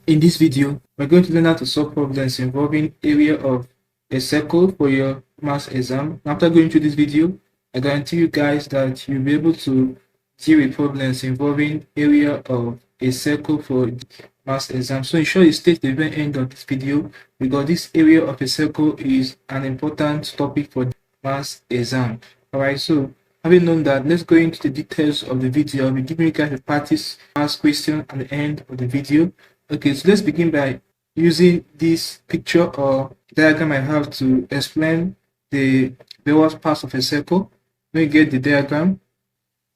In this video, we're going to learn how to solve problems involving area of a circle for your maths exam. After going through this video, I guarantee you guys that you'll be able to deal with problems involving area of a circle for maths exam. So ensure you stay to the very end of this video because this area of a circle is an important topic for maths exam. Alright, so having known that, let's go into the details of the video. I'll be giving you guys a practice maths question at the end of the video. Okay, so let's begin by using this picture or diagram I have to explain the various parts of a circle. Let me get the diagram.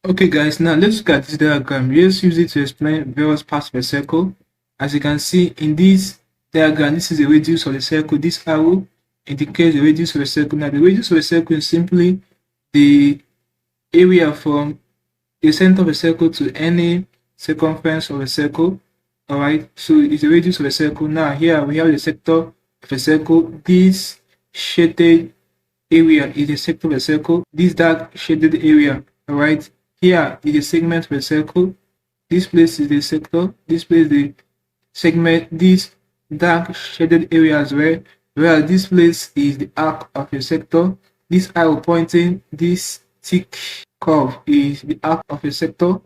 Okay guys, now let's look at this diagram. Let's use it to explain various parts of a circle. As you can see in this diagram, this is the radius of the circle. This arrow indicates the radius of a circle. Now the radius of a circle is simply the area from the center of a circle to any circumference of a circle. Alright, so it's the radius of a circle. Now here we have the sector of a circle. This shaded area is the sector of a circle. This dark shaded area, alright, here is the segment of a circle. This place is the sector. This place is the segment. This dark shaded area as well. Whereas this place is the arc of a sector. This arrow pointing this thick curve is the arc of a sector.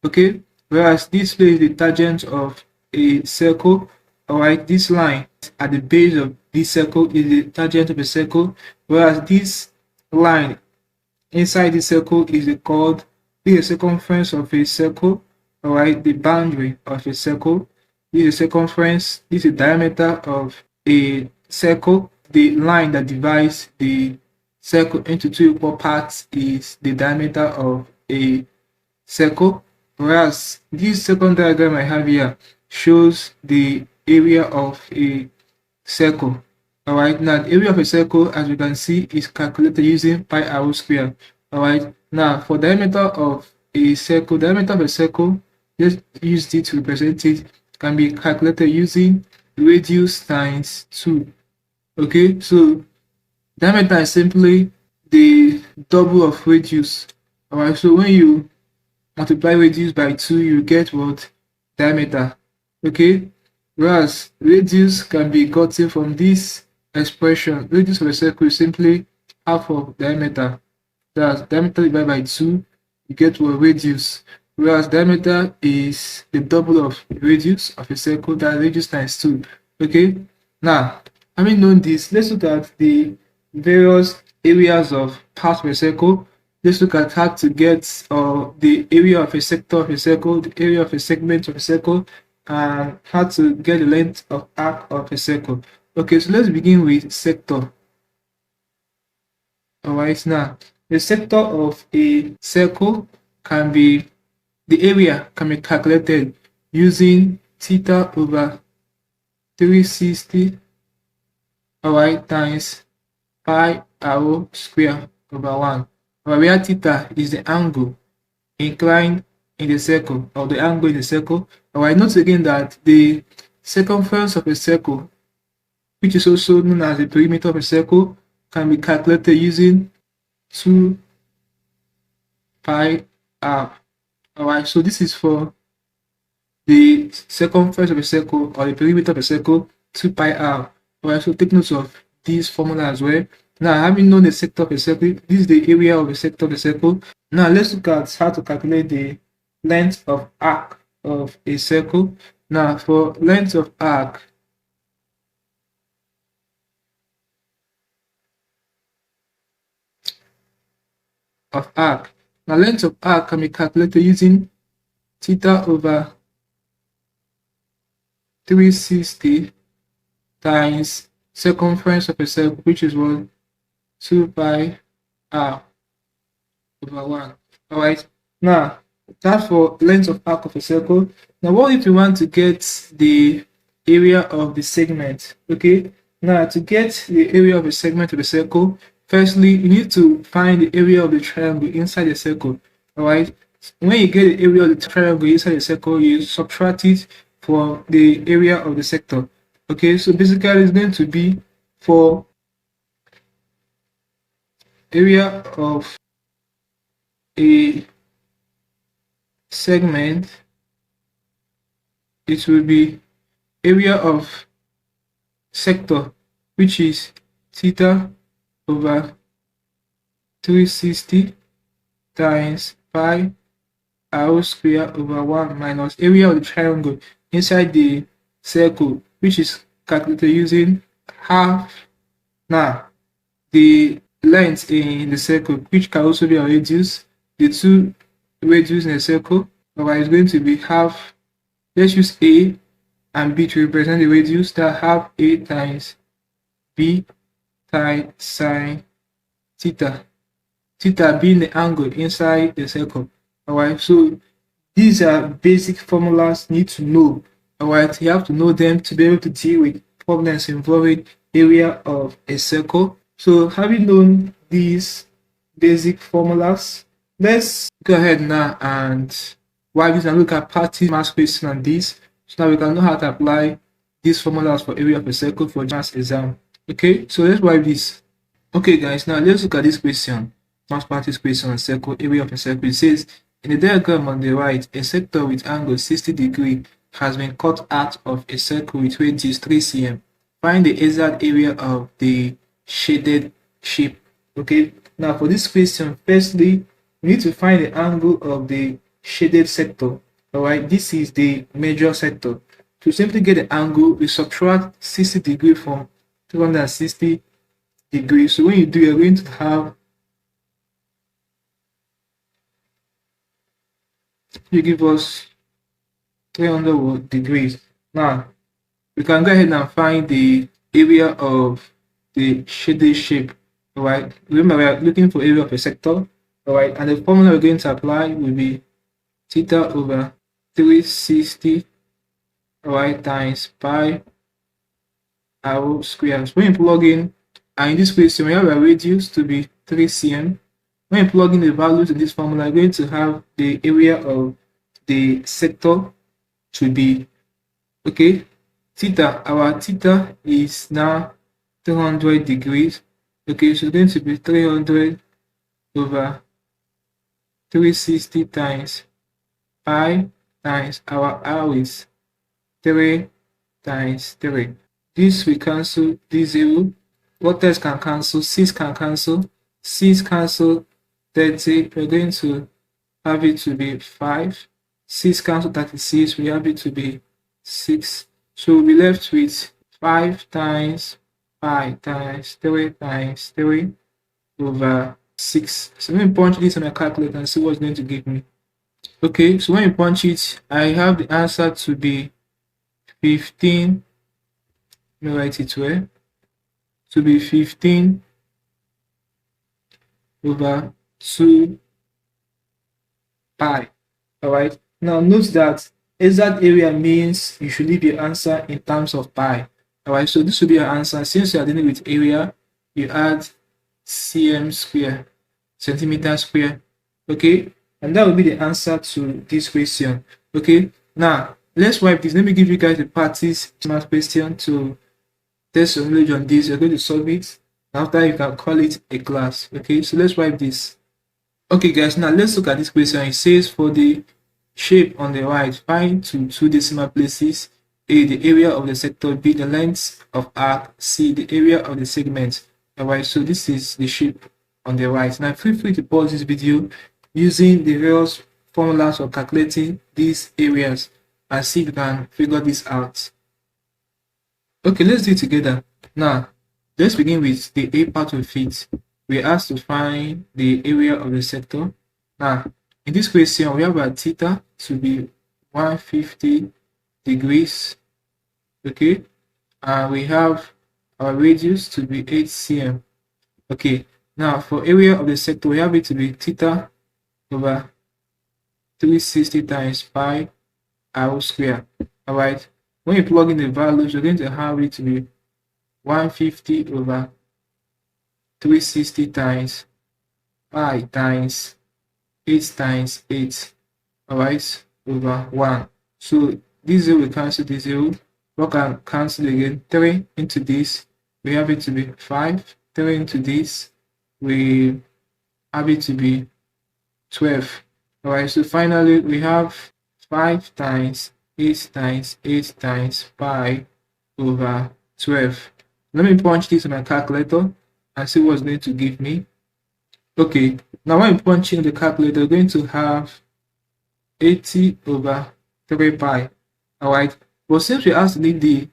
Okay, whereas this place is the tangent of a circle. Alright, this line at the base of this circle is the tangent of a circle, whereas this line inside the circle is called the circumference of a circle. Alright, the boundary of a circle. This is circumference. This is the diameter of a circle. The line that divides the circle into two equal parts is the diameter of a circle. Whereas this second diagram I have here shows the area of a circle. Alright, now the area of a circle, as you can see, is calculated using pi r square. Alright, now for diameter of a circle, just use it to represent it, can be calculated using radius times 2. Okay, so diameter is simply the double of radius. Alright, so when you multiply radius by 2, you get what? Diameter. Okay, whereas radius can be gotten from this expression. Radius of a circle is simply half of diameter. That's diameter divided by 2, you get what? Radius. Whereas diameter is the double of radius of a circle, that radius times 2. Okay, now having known this, let's look at the various areas of parts of a circle. Let's look at how to get the area of a sector of a circle, the area of a segment of a circle, and how to get the length of arc of a circle. Okay, so let's begin with sector. Alright, now the sector of a circle can be, the area can be calculated using theta over 360, alright, times pi r square over 1. Where theta is the angle inclined in the circle, or the angle in the circle. Alright, note again that the circumference of a circle, which is also known as the perimeter of a circle, can be calculated using 2 pi r. Alright, so this is for the circumference of a circle or the perimeter of a circle, 2 pi r. Alright, so take note of this formula as well. Now, having known the sector of a circle, this is the area of a sector of a circle. Now, let's look at how to calculate the length of arc of a circle. Now, for length of arc, now length of arc can be calculated using theta over 360 times circumference of a circle, which is what? 2 pi r over 1. Alright, now that's for length of arc of a circle. Now what if you want to get the area of the segment? Okay, now to get the area of a segment of a circle, firstly you need to find the area of the triangle inside the circle. Alright, when you get the area of the triangle inside the circle, you subtract it from the area of the sector. Okay, so basically it's going to be for area of a segment, it will be area of sector, which is theta over 360 times pi r square over 1 minus area of the triangle inside the circle, which is calculated using half. Now, the length in the circle, which can also be a radius, the two radius in a circle, is going to be half. Let's use A and B to represent the radius, that half A times B times sine theta. Theta being the angle inside the circle. Alright, so these are basic formulas you need to know. Alright, you have to know them to be able to deal with problems involving area of a circle. So having known these basic formulas, let's go ahead now and look at practice math question on this, so that we can know how to apply these formulas for area of a circle for math exam. Okay, so let's wipe this. Okay guys, now let's look at this question. Math practice question on circle, area of a circle. It says, in the diagram on the right, a sector with angle 60 degrees has been cut out of a circle with radius 3 cm. Find the exact area of the shaded shape. Okay, now for this question, firstly, we need to find the angle of the shaded sector. Alright, this is the major sector. To simply get the angle, we subtract 60 degrees from 360 degrees. So when you do, you're going to have, you give us 300 degrees. Now, we can go ahead and find the area of the shaded shape. Alright, remember we are looking for area of a sector. Alright, and the formula we're going to apply will be theta over 360, alright, times pi r square. So when you plug in, and in this question we have a radius to be 3 cm. When you plug in the values in this formula, you're going to have the area of the sector to be, okay, theta. Our theta is now 300 degrees. Okay, so it's going to be 300 over 360 times pi times our r is 3 times 3. This we cancel this 0. What else can cancel? 6 can cancel. 6 cancel 30. We're going to have it to be 5. 6 cancel 36. We have it to be 6. So we'll be left with 5 times pi times 3 times 3 over 6. So let me punch this on a calculator and see what's going to give me. Okay, so when you punch it, I have the answer to be 15. Let me write it where. To be 15 over 2 pi. Alright, now note that exact area means you should leave your answer in terms of pi. Alright, so this will be your answer. Since you are dealing with area, you add cm square, centimeter square. Okay, and that will be the answer to this question. Okay, now let's wipe this. Let me give you guys a practice math question to test your knowledge on this. You're going to solve it. After, you can call it a class. Okay, so let's wipe this. Okay guys, now let's look at this question. It says, for the shape on the right, find two decimal places: A, the area of the sector; B, the length of arc; C, the area of the segment. Alright, so this is the shape on the right. Now feel free to pause this video using the various formulas for calculating these areas and see if you can figure this out. Okay, let's do it together. Now let's begin with the A part of it. We're asked to find the area of the sector. Now in this question, we have our theta to be 150 degrees. Okay, and we have our radius to be 8 cm. Okay, now for area of the sector, we have it to be theta over 360 times pi r square. Alright, when you plug in the values, you're going to have it to be 150 over 360 times pi times 8 times 8, alright, over 1. So this 0 will cancel this 0. What can cancel again? 3 into this, we have it to be 5. 3 into this, we have it to be 12. Alright, so finally we have 5 times 8 times 8 times pi over 12. Let me punch this in my calculator and see what's going to give me. Okay, now when I'm punching the calculator, we're going to have 80 over 3 pi. Alright, but since we asked to need the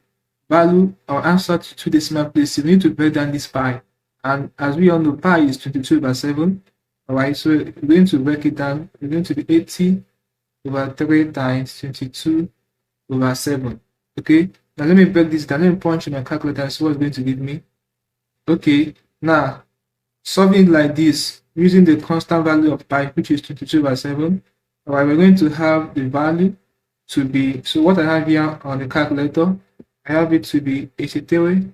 value or answer to two decimal places, we need to break down this pi. And as we all know, pi is 22/7. Alright, so we're going to break it down. We're going to be 80 over 3 times 22/7. Okay, now let me break this down. Let me punch in my calculator and see what it's going to give me. Okay, now solving like this using the constant value of pi, which is 22/7. Alright, we're going to have the value to be, so what I have here on the calculator, I have it to be 83,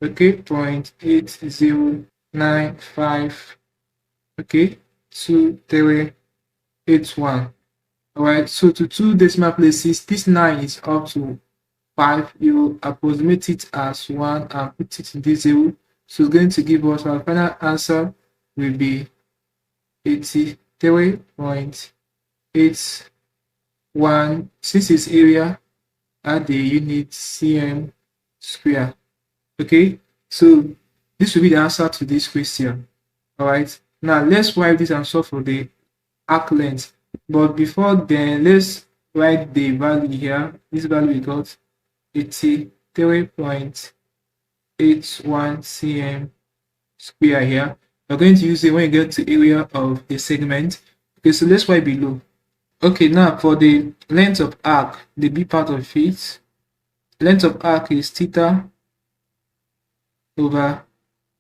okay, 0.8095, okay, 2381. Alright, so to two decimal places, this 9 is up to 5. You approximate it as 1 and put it in this 0. So it's going to give us our final answer will be 83.81. Since it's area, add the unit cm square. Okay, so this will be the answer to this question. Alright, now let's write this and solve for the arc length. But before then, let's write the value here. This value we got 83.81 cm square here. We're going to use it when you get to area of a segment. Okay, so let's write below. Okay, now for the length of arc, the B part of it, length of arc is theta over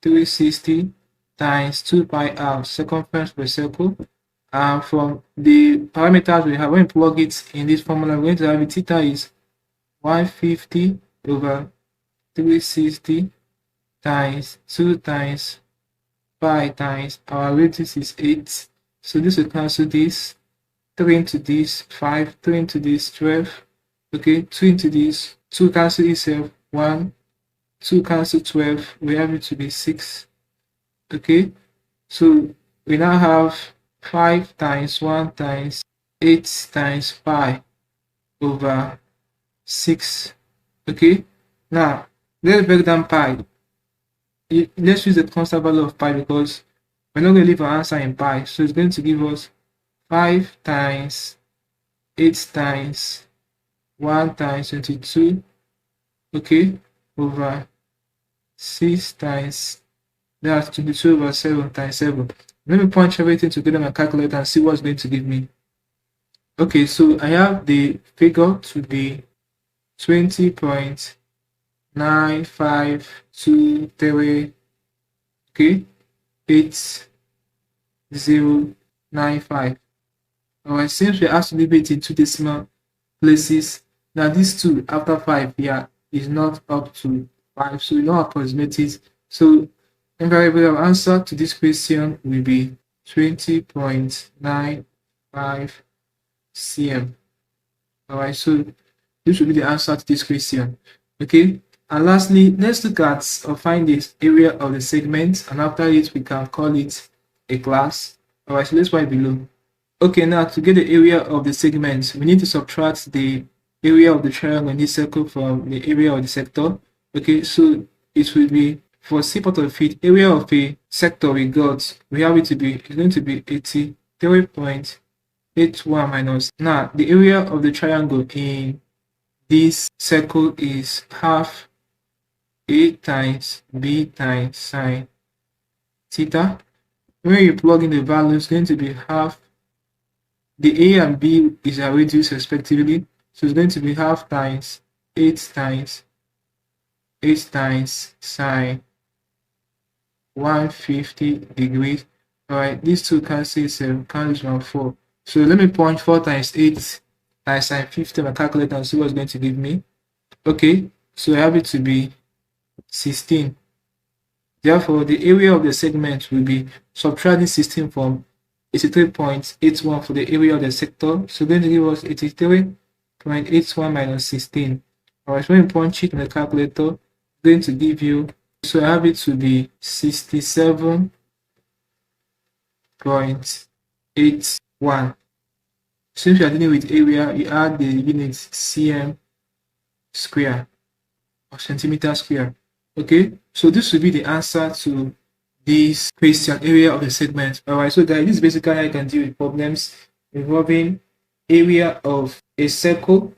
360 times 2 pi r, circumference per circle. And from the parameters we have, when we plug it in this formula, we're going to have it theta is 150 over 360 times 2 times pi times our radius is 8. So this will cancel this, 3 into this 5, 3 into this 12, okay, 2 into this 2 cancel itself, 1, 2 cancel 12, we have it to be 6. Okay, so we now have 5 times 1 times 8 times pi over 6. Okay, now let's break down pi. Let's use the constant value of pi because we're not going to leave our answer in pi. So it's going to give us 5 times 8 times 1 times 22, okay, over 6 times, that's 22/7 times 7. Let me punch everything together in my calculator and see what's going to give me. Okay, so I have the figure to be 20.9523, okay, 8095. Alright, since we have to leave it in two decimal places, now this 2 after 5 here is not up to 5, so we don't approximate it. So invariably our answer to this question will be 20.95 cm. Alright, so this will be the answer to this question. Okay, and lastly, let's look at or find the area of the segment, and after it we can call it a class. Alright, so let's write below. Okay, now to get the area of the segment, we need to subtract the area of the triangle in this circle from the area of the sector. Okay, so it will be, for C part of it, area of a sector we got, we have it to be, it's going to be 83.81 minus. Now, the area of the triangle in this circle is half A times B times sine theta. When you plug in the value, it's going to be half. The A and B is a radius respectively, so it's going to be half times 8 times sine 150 degrees. Alright, these two cancel 7, cancel 4. So let me punch 4 times 8 times sine 50 my calculator and see what's going to give me. Okay, so I have it to be 16. Therefore, the area of the segment will be subtracting 16 from 83.81 for the area of the sector. So going to give us 83.81 minus 16. Alright, so when you punch it in the calculator, it's going to give you, so I have it to be 67.81. Since we are dealing with area, you add the unit cm square or centimeter square. Okay, so this will be the answer to this question, area of a segment. All right, so guys, this is basically how you can deal with problems involving area of a circle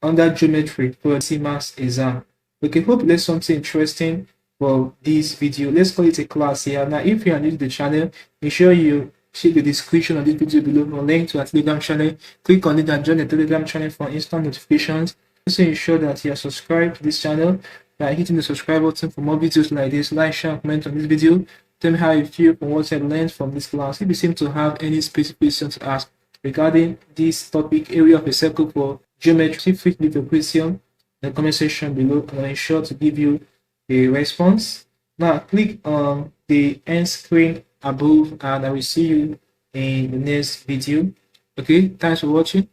under geometry for a CMAS exam. Okay, hope there's something interesting for this video. Let's call it a class here. Now, if you are new to the channel, make sure you check the description of this video below for a link to our Telegram channel. Click on it and join the Telegram channel for instant notifications. Also ensure that you are subscribed to this channel by hitting the subscribe button for more videos like this. Like, share, and comment on this video. Tell me how you feel from what you have learned from this class. If you seem to have any specific questions to ask regarding this topic, area of a circle for geometry, feel free to leave a question in the comment section below, and I'll ensure to give you a response. Now click on the end screen above, and I will see you in the next video. Okay, thanks for watching.